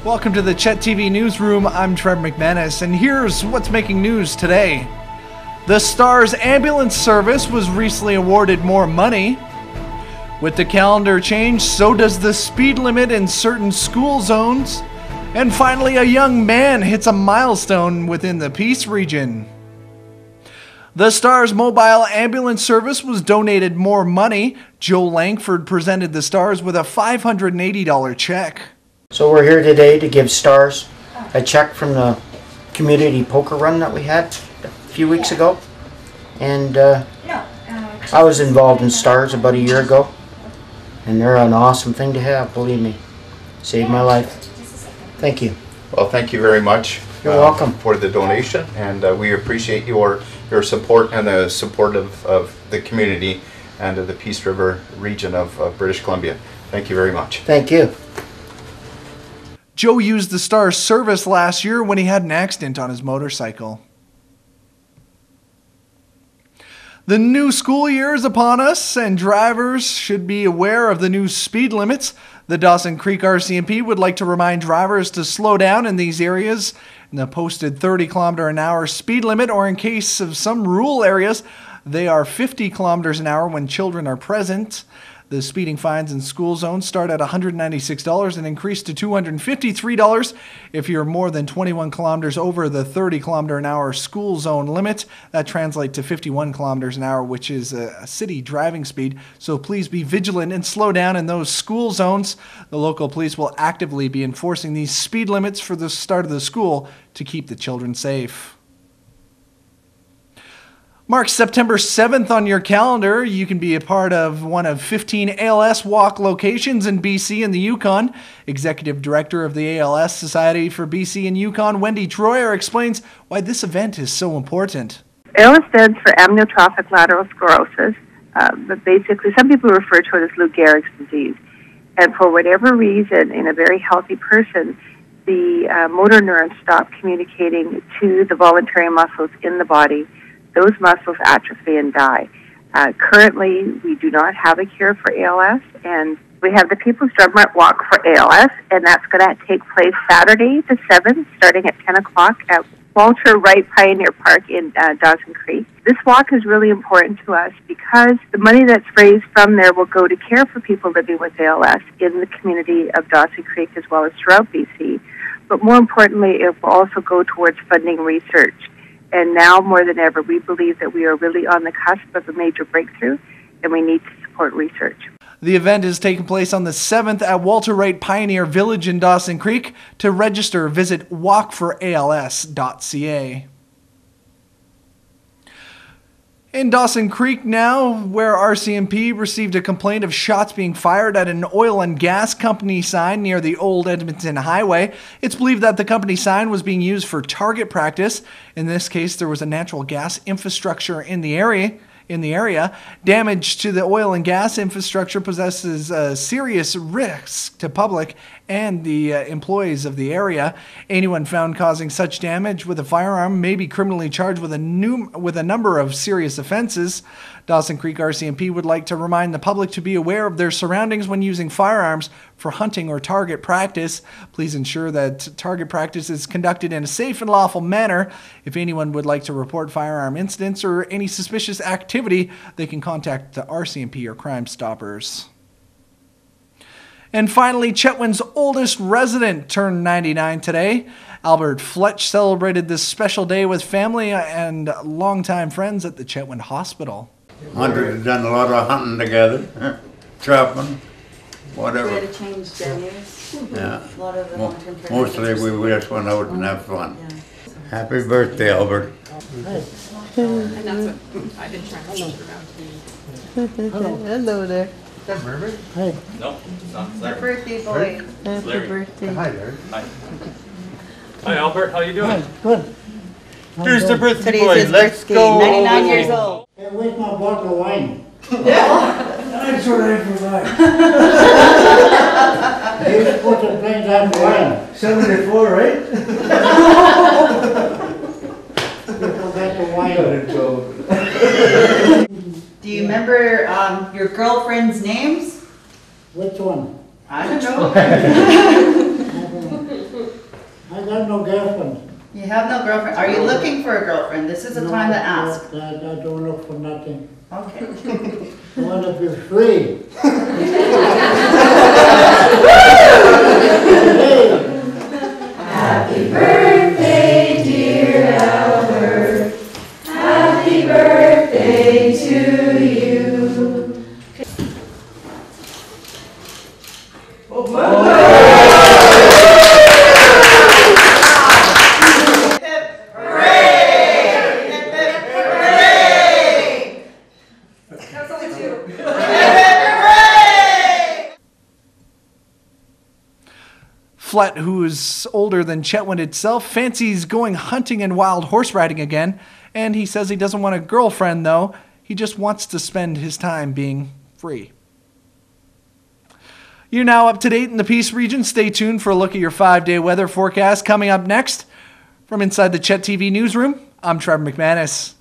Welcome to the Chet TV Newsroom. I'm Trev McManus, and here's what's making news today. The STARS ambulance service was recently awarded more money. With the calendar change, so does the speed limit in certain school zones. And finally, a young man hits a milestone within the Peace region. The STARS mobile ambulance service was donated more money. Joe Langford presented the STARS with a $580 check. So we're here today to give STARS a check from the community poker run that we had a few weeks ago. And I was involved in STARS about a year ago. And they're an awesome thing to have, believe me. Saved my life. Thank you. Well, thank you very much. You're welcome. For the donation, and we appreciate your support and the support of the community and of the Peace River region of British Columbia. Thank you very much. Thank you. Joe used the STARS service last year when he had an accident on his motorcycle. The new school year is upon us, and drivers should be aware of the new speed limits. The Dawson Creek RCMP would like to remind drivers to slow down in these areas in the posted 30 km/h speed limit, or in case of some rural areas, they are 50 km/h when children are present. The speeding fines in school zones start at $196 and increase to $253 if you're more than 21 kilometers over the 30 km/h school zone limit. That translates to 51 km/h, which is a city driving speed. So please be vigilant and slow down in those school zones. The local police will actively be enforcing these speed limits for the start of the school to keep the children safe. Mark September 7th on your calendar. You can be a part of one of 15 ALS walk locations in BC and the Yukon. Executive Director of the ALS Society for BC and Yukon, Wendy Troyer, explains why this event is so important. ALS stands for amyotrophic lateral sclerosis, but basically some people refer to it as Lou Gehrig's disease. And for whatever reason, in a very healthy person, the motor neurons stop communicating to the voluntary muscles in the body. Those muscles atrophy and die. Currently, we do not have a cure for ALS, and we have the People's Drug-Mart Walk for ALS, and that's going to take place Saturday the 7th, starting at 10 o'clock at Walter Wright Pioneer Park in Dawson Creek. This walk is really important to us because the money that's raised from there will go to care for people living with ALS in the community of Dawson Creek as well as throughout BC. But more importantly, it will also go towards funding research. And now more than ever, we believe that we are really on the cusp of a major breakthrough, and we need to support research. The event is taking place on the 7th at Walter Wright Pioneer Village in Dawson Creek. To register, visit walkforals.ca. In Dawson Creek now, where RCMP received a complaint of shots being fired at an oil and gas company sign near the Old Edmonton Highway. It's believed that the company sign was being used for target practice. In this case, there was a natural gas infrastructure in the area. Damage to the oil and gas infrastructure possesses a serious risk to public and the employees of the area. Anyone found causing such damage with a firearm may be criminally charged with a number of serious offenses. Dawson Creek RCMP would like to remind the public to be aware of their surroundings when using firearms for hunting or target practice. Please ensure that target practice is conducted in a safe and lawful manner. If anyone would like to report firearm incidents or any suspicious activity, they can contact the RCMP or Crime Stoppers. And finally, Chetwynd's oldest resident turned 99 today. Albert Flett celebrated this special day with family and longtime friends at the Chetwynd Hospital. Hundreds have done a lot of hunting together, trapping, whatever. We had to change their names. Yeah. A lot of them Mostly we just went out and have fun. Yeah. Happy birthday, Albert. And that's what I've been trying to push around. Hello there. Is that Mermaid? Hi. No, it's not. Happy birthday, boy. Happy birthday. Hi, Larry. Hi. Hi, Albert. How you doing? Hi, good. Here's the birthday Today's boy. his Let's birthday, go. 99 years old. Hey, where's my bottle of wine? That's what I provide. You're supposed to drink that wine. 74, right? You forgot the wine. Do you remember your girlfriend's names? Which one? I don't know. got no girlfriend. You have no girlfriend. Are you looking for a girlfriend? This is the time to ask. I don't look for nothing. Okay. I want to be free. Happy birthday, dear Albert. Happy birthday to you. Flett, who is older than Chetwynd itself, fancies going hunting and wild horse riding again, and he says he doesn't want a girlfriend, though. He just wants to spend his time being free. You're now up to date in the Peace region. Stay tuned for a look at your 5-day weather forecast coming up next. From inside the Chet TV newsroom, I'm Trevor McManus.